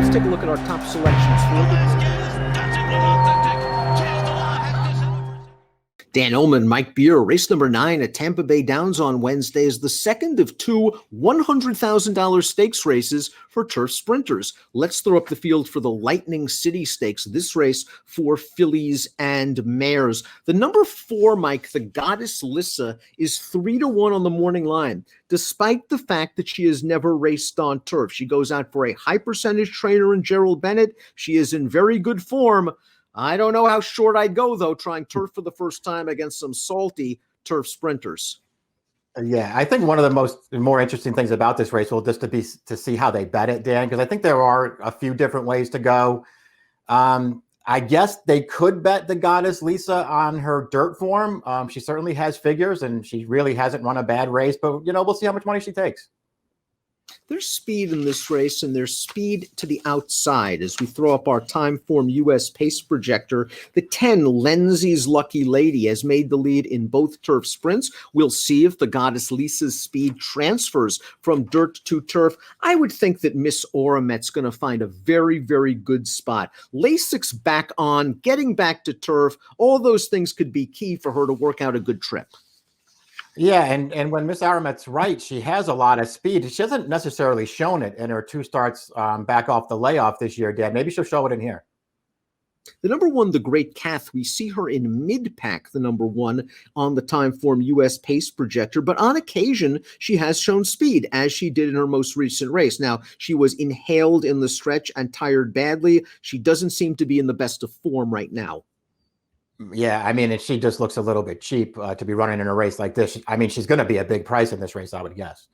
let's take a look at our top selections for Dan Illman, Mike Beer. Race number 9 at Tampa Bay Downs on Wednesday is the second of two $100,000 stakes races for turf sprinters. Let's throw up the field for the Lightning City Stakes. This race for fillies and mares. The number 4, Mike, the Goddess Lissa, is 3-1 on the morning line. Despite the fact that she has never raced on turf, she goes out for a high percentage trainer in Gerald Bennett. She is in very good form. I don't know how short I'd go, though, trying turf for the first time against some salty turf sprinters. Yeah, I think one of the more interesting things about this race will just to see how they bet it, Dan, because I think there are a few different ways to go. I guess they could bet the Goddess Lissa on her dirt form. She certainly has figures, and she really hasn't run a bad race, but, we'll see how much money she takes. There's speed in this race, and there's speed to the outside. As we throw up our Timeform US pace projector, the 10, Lindsay's Lucky Lady, has made the lead in both turf sprints. We'll see if the Goddess Lissa's speed transfers from dirt to turf. I would think that Miss Oramet's going to find a very, very good spot. Lasix back on, getting back to turf, all those things could be key for her to work out a good trip. Yeah, and when Miss Aramet's right, she has a lot of speed. She hasn't necessarily shown it in her 2 starts back off the layoff this year, Dad. Maybe she'll show it in here. The number 1, the Great Cath, we see her in mid-pack, the number 1 on the Timeform US pace projector, but on occasion, she has shown speed, as she did in her most recent race. Now, she was inhaled in the stretch and tired badly. She doesn't seem to be in the best of form right now. Yeah, and she just looks a little bit cheap to be running in a race like this. She's going to be a big price in this race, I would guess.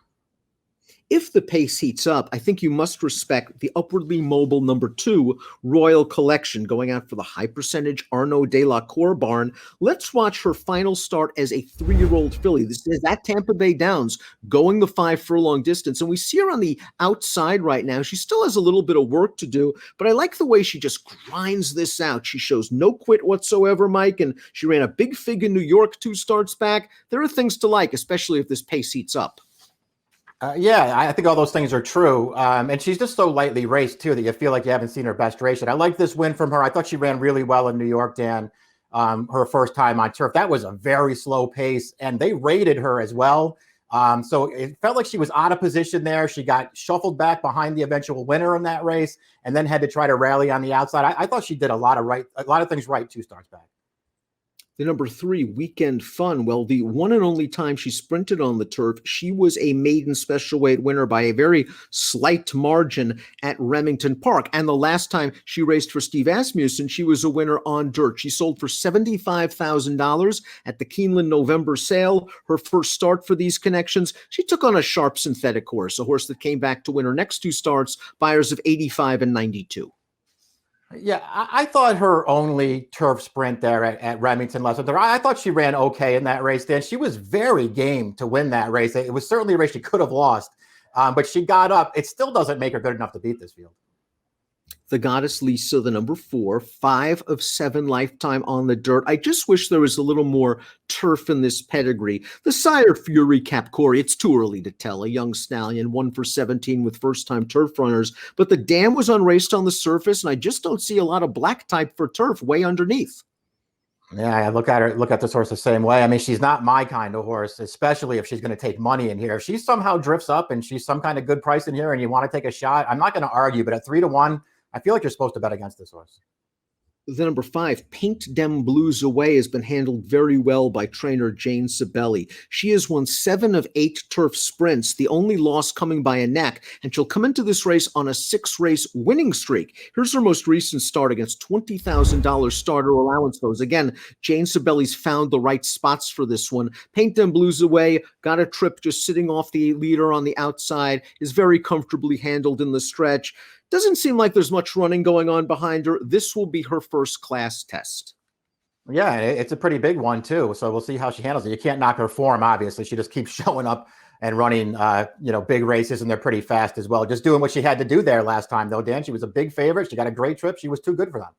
If the pace heats up, I think you must respect the upwardly mobile number 2, Royal Collection, going out for the high percentage Arnaud de la Cour barn. Let's watch her final start as a 3-year-old filly. This is at Tampa Bay Downs, going the 5 furlong distance. And we see her on the outside right now. She still has a little bit of work to do, but I like the way she just grinds this out. She shows no quit whatsoever, Mike, and she ran a big fig in New York 2 starts back. There are things to like, especially if this pace heats up. Yeah, I think all those things are true. And she's just so lightly raced, too, that you feel like you haven't seen her best race yet. I like this win from her. I thought she ran really well in New York, Dan, her first time on turf. That was a very slow pace, and they rated her as well. So it felt like she was out of position there. She got shuffled back behind the eventual winner in that race and then had to try to rally on the outside. I thought she did a lot of things right 2 starts back. The number 3, Weekend Fun. Well, the one and only time she sprinted on the turf, she was a maiden special weight winner by a very slight margin at Remington Park. And the last time she raced for Steve Asmussen, she was a winner on dirt. She sold for $75,000 at the Keeneland November sale. Her first start for these connections, she took on a sharp synthetic horse, a horse that came back to win her next 2 starts, buyers of 85 and 92. Yeah, I thought her only turf sprint there at Remington Lesser, I thought she ran okay in that race, Dan. She was very game to win that race. It was certainly a race she could have lost, but she got up. It still doesn't make her good enough to beat this field. The Goddess Lissa, the number 4, 5 of 7 lifetime on the dirt. I just wish there was a little more turf in this pedigree. The sire, Fury Capcorey, it's too early to tell. A young stallion, 1 for 17 with first-time turf runners. But the dam was unraced on the surface, and I just don't see a lot of black type for turf way underneath. Yeah, I look at this horse the same way. She's not my kind of horse, especially if she's going to take money in here. If she somehow drifts up and she's some kind of good price in here and you want to take a shot, I'm not going to argue, but at 3-1, I feel like you're supposed to bet against this horse. The number 5, Paint Dem Blues Away, has been handled very well by trainer Jane Sibeli. She has won 7 of 8 turf sprints, the only loss coming by a neck, and she'll come into this race on a 6-race winning streak. Here's her most recent start against $20,000 starter allowance goes. Again, Jane Sibeli's found the right spots for this one. Paint Dem Blues Away, got a trip just sitting off the leader on the outside, is very comfortably handled in the stretch. Doesn't seem like there's much running going on behind her. This will be her first class test. Yeah, it's a pretty big one, too. So we'll see how she handles it. You can't knock her form, obviously. She just keeps showing up and running, big races, and they're pretty fast as well. Just doing what she had to do there last time, though, Dan. She was a big favorite. She got a great trip. She was too good for them.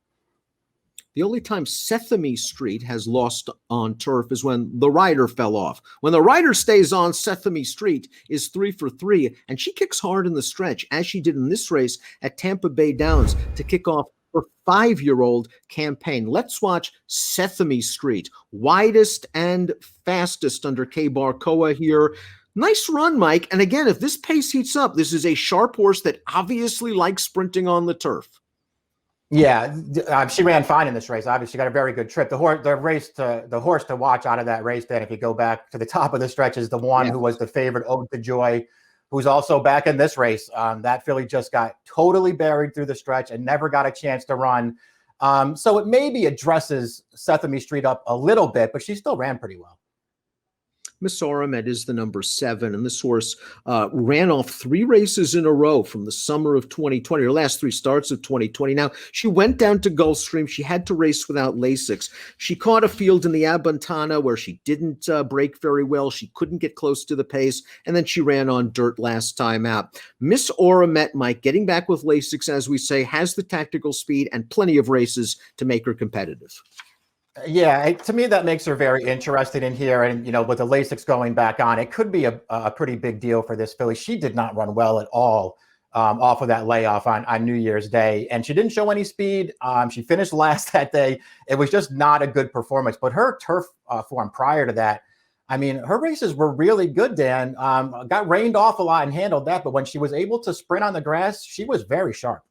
The only time Sesame Street has lost on turf is when the rider fell off. When the rider stays on, Sesame Street is 3 for 3, and she kicks hard in the stretch, as she did in this race at Tampa Bay Downs to kick off her 5-year-old campaign. Let's watch Sesame Street, widest and fastest under K. Barcoa here. Nice run, Mike. And again, if this pace heats up, this is a sharp horse that obviously likes sprinting on the turf. Yeah, she ran fine in this race. Obviously, got a very good trip. The horse to watch out of that race, then, if you go back to the top of the stretch, is the one who was the favorite, Ode to Joy, who's also back in this race. That filly just got totally buried through the stretch and never got a chance to run. So it maybe addresses Sesame Street up a little bit, but she still ran pretty well. Missourimed is the number 7, and this horse ran off 3 races in a row from the summer of 2020, or last 3 starts of 2020. Now, she went down to Gulfstream. She had to race without Lasix. She caught a field in the Abantana where she didn't break very well. She couldn't get close to the pace, and then she ran on dirt last time out. Missourimed, Mike, getting back with Lasix, as we say, has the tactical speed and plenty of races to make her competitive. Yeah, to me, that makes her very interested in here. And, with the Lasix going back on, it could be a pretty big deal for this filly. She did not run well at all off of that layoff on New Year's Day. And she didn't show any speed. She finished last that day. It was just not a good performance. But her turf form prior to that, I mean, her races were really good, Dan. Got rained off a lot and handled that. But when she was able to sprint on the grass, she was very sharp.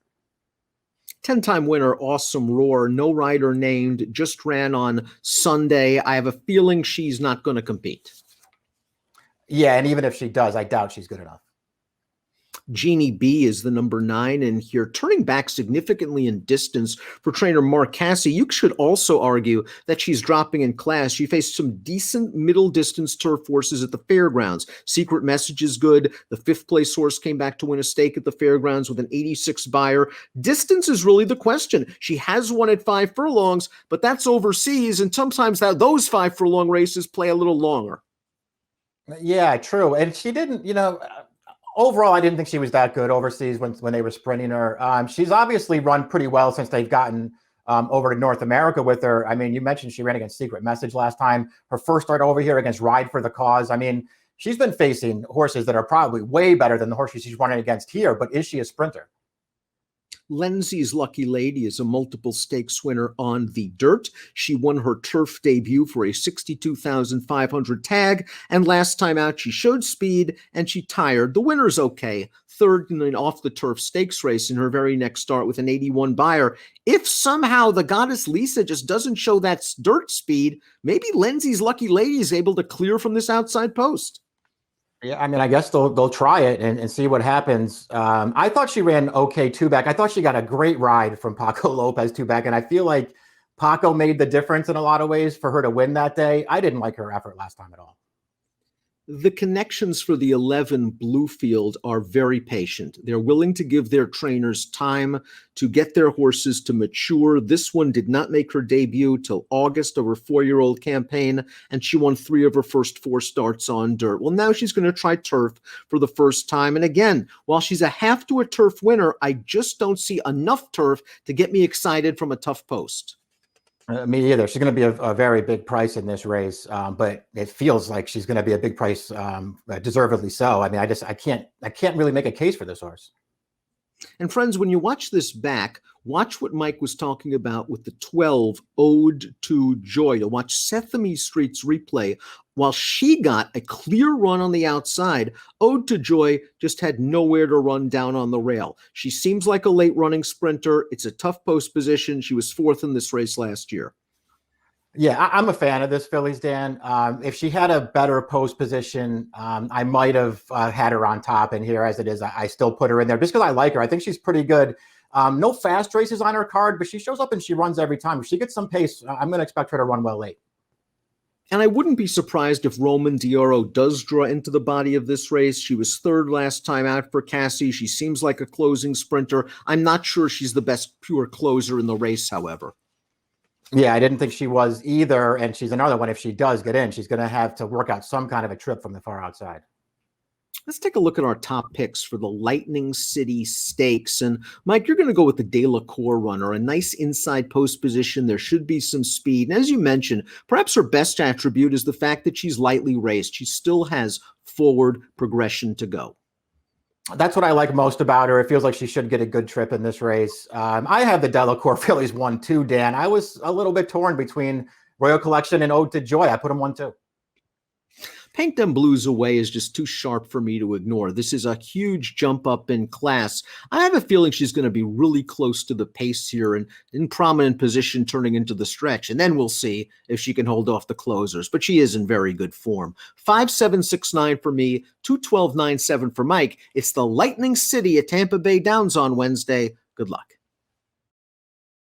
10-time winner, Awesome Roar, no rider named, just ran on Sunday. I have a feeling she's not going to compete. Yeah, and even if she does, I doubt she's good enough. Jeannie B is the number 9 in here, turning back significantly in distance for trainer Mark Casse. You should also argue that she's dropping in class. She faced some decent middle distance turf horses at the fairgrounds. Secret Message is good. The 5th place horse came back to win a stake at the fairgrounds with an 86 buyer. Distance is really the question. She has won at 5 furlongs, but that's overseas, and sometimes those 5 furlong races play a little longer. Yeah, true. And she didn't, overall, I didn't think she was that good overseas when they were sprinting her. She's obviously run pretty well since they've gotten over to North America with her. I mean, you mentioned she ran against Secret Message last time. Her first start over here against Ride for the Cause. I mean, she's been facing horses that are probably way better than the horses she's running against here, but is she a sprinter? Lindsay's Lucky Lady is a multiple stakes winner on the dirt. She won her turf debut for a 62,500 tag, and last time out she showed speed and she tired. The winner's okay. 3rd in an off the turf stakes race in her very next start with an 81 buyer. If somehow the Goddess Lisa just doesn't show that dirt speed, maybe Lindsay's Lucky Lady is able to clear from this outside post. Yeah, I mean, I guess they'll try it and see what happens. I thought she ran okay 2-back. I thought she got a great ride from Paco Lopez 2-back, and I feel like Paco made the difference in a lot of ways for her to win that day. I didn't like her effort last time at all. The connections for the 11 Bluefield are very patient. They're willing to give their trainers time to get their horses to mature. This one did not make her debut till August of her 4-year-old campaign, and she won 3 of her first 4 starts on dirt. Well, now she's going to try turf for the first time. And again, while she's a half to a turf winner, I just don't see enough turf to get me excited from a tough post. Me either. She's going to be a very big price in this race, but it feels like she's going to be a big price, deservedly so. I mean, I can't really make a case for this horse. And friends, when you watch this back, watch what Mike was talking about with the 12 Ode to Joy. You'll watch Sesame Street's replay. While she got a clear run on the outside, Ode to Joy just had nowhere to run down on the rail. She seems like a late running sprinter. It's a tough post position. She was 4th in this race last year. Yeah, I'm a fan of this filly's, Dan. If she had a better post position, I might have had her on top. And here, as it is, I still put her in there just because I like her. I think she's pretty good. No fast races on her card, but she shows up and she runs every time. If she gets some pace, I'm going to expect her to run well late. And I wouldn't be surprised if Roman Dioro does draw into the body of this race. She was 3rd last time out for Casse. She seems like a closing sprinter. I'm not sure she's the best pure closer in the race, however. Yeah, I didn't think she was either. And she's another one. If she does get in, she's going to have to work out some kind of a trip from the far outside. Let's take a look at our top picks for the Lightning City Stakes. And Mike, you're going to go with the De La Cour runner, a nice inside post position. There should be some speed. And as you mentioned, perhaps her best attribute is the fact that she's lightly raced. She still has forward progression to go. That's what I like most about her. It feels like she should get a good trip in this race. I have the De La Cour fillies 1-2, Dan. I was a little bit torn between Royal Collection and Ode to Joy. I put them 1-2. Paint Them Blues Away is just too sharp for me to ignore. This is a huge jump up in class. I have a feeling she's going to be really close to the pace here and in prominent position turning into the stretch. And then we'll see if she can hold off the closers. But she is in very good form. 5-7-6-9 for me, 2-12-9-7 for Mike. It's the Lightning City at Tampa Bay Downs on Wednesday. Good luck.